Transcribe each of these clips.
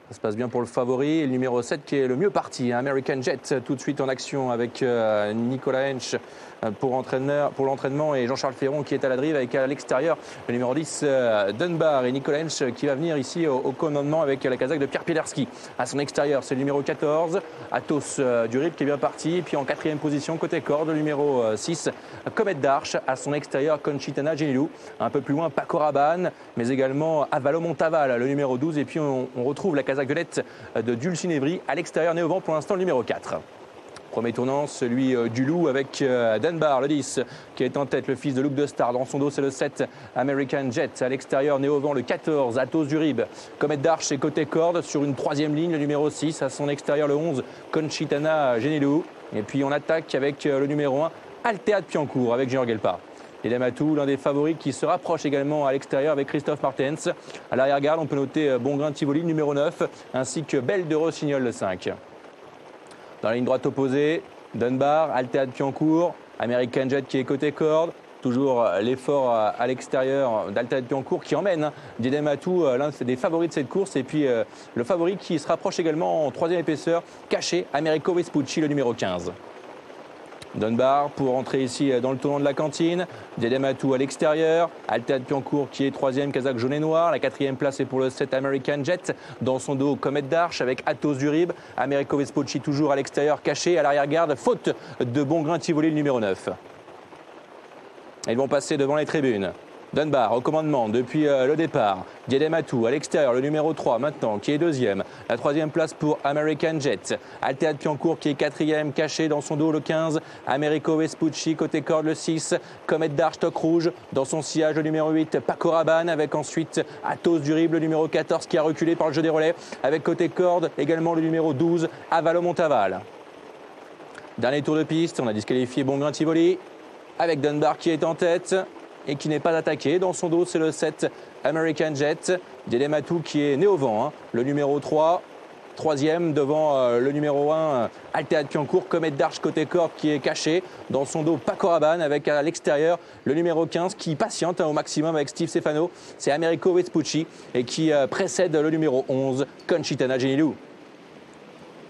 Ça se passe bien pour le favori. Et le numéro 7 qui est le mieux parti, American Jet, tout de suite en action avec Nicolas Hench pour l'entraînement et Jean-Charles Ferron qui est à la drive avec à l'extérieur le numéro 10 Dunbar et Nicolas Hench qui va venir ici au commandement avec la casaque de Pierre Pielarski. À son extérieur, c'est le numéro 14, Athos Durib qui est bien parti. Puis en quatrième position, côté corde, le numéro 6, Comet d'Arche. À son extérieur, Conchitana Genilou. Un peu plus loin, Paco Rabanne, mais également Avalo Montaval, le numéro 12. Et puis on retrouve la casaque violette de Dulcine Evry à l'extérieur, né au vent pour l'instant le numéro 4. Premier tournant, celui du loup avec Dunbar, le 10, qui est en tête, le fils de Luc de Star. Dans son dos, c'est le 7, American Jet. À l'extérieur, né au vent, le 14, Athos Durib. Comet d'Arche et côté corde. Sur une troisième ligne, le numéro 6. À son extérieur, le 11, Conchitana Genilou. Et puis on attaque avec le numéro 1, Altea de Piancourt, avec Junior Gelpa. Et Lematou, l'un des favoris qui se rapproche également à l'extérieur avec Christophe Martens. À l'arrière-garde, on peut noter Bongrain Tivoli, le numéro 9, ainsi que Belle de Rossignol, le 5. Dans la ligne droite opposée, Dunbar, Altea de Piancourt, American Jet qui est côté corde. Toujours l'effort à l'extérieur d'Altea de Piancourt qui emmène Didier Matou, l'un des favoris de cette course. Et puis le favori qui se rapproche également en troisième épaisseur, caché, Americo Vespucci, le numéro 15. Dunbar pour entrer ici dans le tournant de la cantine. Didier Matou à l'extérieur. Altea de Piancourt qui est troisième, casaque jaune et noir. La quatrième place est pour le 7 American Jet. Dans son dos, Comet d'Arche avec Athos Durib. Americo Vespucci toujours à l'extérieur, caché. À l'arrière-garde, faute de Bongrain Tivoli, le numéro 9. Ils vont passer devant les tribunes. Dunbar au commandement depuis le départ. Didier Matou à l'extérieur, le numéro 3 maintenant qui est deuxième. La troisième place pour American Jet. Altea de Piancourt qui est quatrième, caché dans son dos le 15. Americo Vespucci côté corde le 6. Comet d'Arche toque rouge. Dans son sillage le numéro 8, Paco Rabanne avec ensuite Athos Durib, le numéro 14 qui a reculé par le jeu des relais. Avec côté corde également le numéro 12, Avalo Montaval. Dernier tour de piste, on a disqualifié Bongrain Tivoli avec Dunbar qui est en tête et qui n'est pas attaqué. Dans son dos, c'est le 7 American Jet. Didier Matou qui est né au vent, le numéro 3. Troisième devant le numéro 1, Altea de Piancourt. Comet d'Arche côté corde qui est caché. Dans son dos, Paco Rabanne avec à l'extérieur le numéro 15 qui patiente au maximum avec Steve Stefano. C'est Americo Vespucci et qui précède le numéro 11, Conchitana Genilou.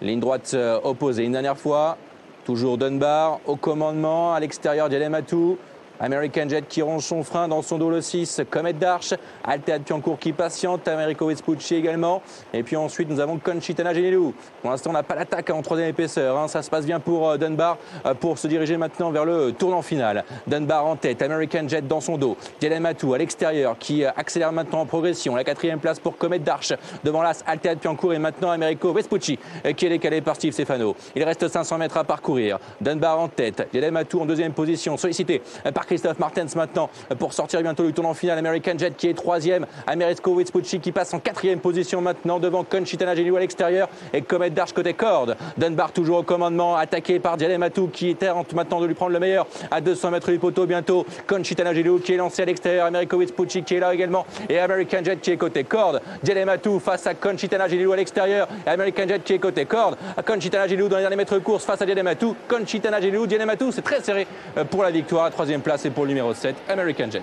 Ligne droite opposée une dernière fois. Toujours Dunbar au commandement. À l'extérieur, Didier Matou. American Jet qui ronge son frein, dans son dos le 6, Comet d'Arche, Altea de Piancourt qui patiente, Americo Vespucci également. Et puis ensuite nous avons Conchitana Genilou. Pour l'instant on n'a pas l'attaque en troisième épaisseur, ça se passe bien pour Dunbar pour se diriger maintenant vers le tournant final. Dunbar en tête, American Jet dans son dos, Didier Matou à l'extérieur qui accélère maintenant en progression. La quatrième place pour Comet d'Arche, devant l'as Altea de Piancourt et maintenant Americo Vespucci qui est décalé par Steve Stefano. Il reste 500 mètres à parcourir. Dunbar en tête, Didier Matou en deuxième position, sollicité par Christophe Martens maintenant pour sortir bientôt du tournant final. American Jet qui est troisième, Americo Vespucci qui passe en quatrième position maintenant devant Conchitana Genilou à l'extérieur et Comet d'Arche côté corde. Dunbar toujours au commandement, attaqué par Didier Matou qui tente maintenant de lui prendre le meilleur à 200 mètres du poteau bientôt. Conchitana Genilou qui est lancé à l'extérieur, Americo Vespucci qui est là également et American Jet qui est côté corde. Didier Matou face à Conchitana Genilou à l'extérieur et American Jet qui est côté corde. Conchitana Genilou dans les derniers mètres de course face à Didier Matou. Conchitana Genilou, Didier Matou, c'est très serré pour la victoire. La troisième place est pour le numéro 7, American Jet.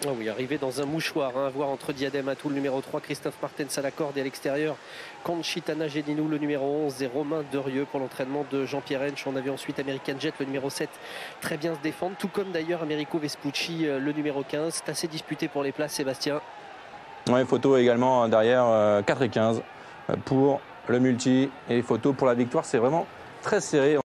Oh oui, arrivé dans un mouchoir, à voir entre Didier Matou, le numéro 3, Christophe Martens à la corde et à l'extérieur, Conchitana Genilou, le numéro 11 et Romain Derieux pour l'entraînement de Jean-Pierre Hench. On avait ensuite American Jet, le numéro 7, très bien se défendre, tout comme d'ailleurs Americo Vespucci, le numéro 15. C'est assez disputé pour les places, Sébastien. Oui, photo également derrière 4 et 15 pour le multi et photo pour la victoire. C'est vraiment très serré.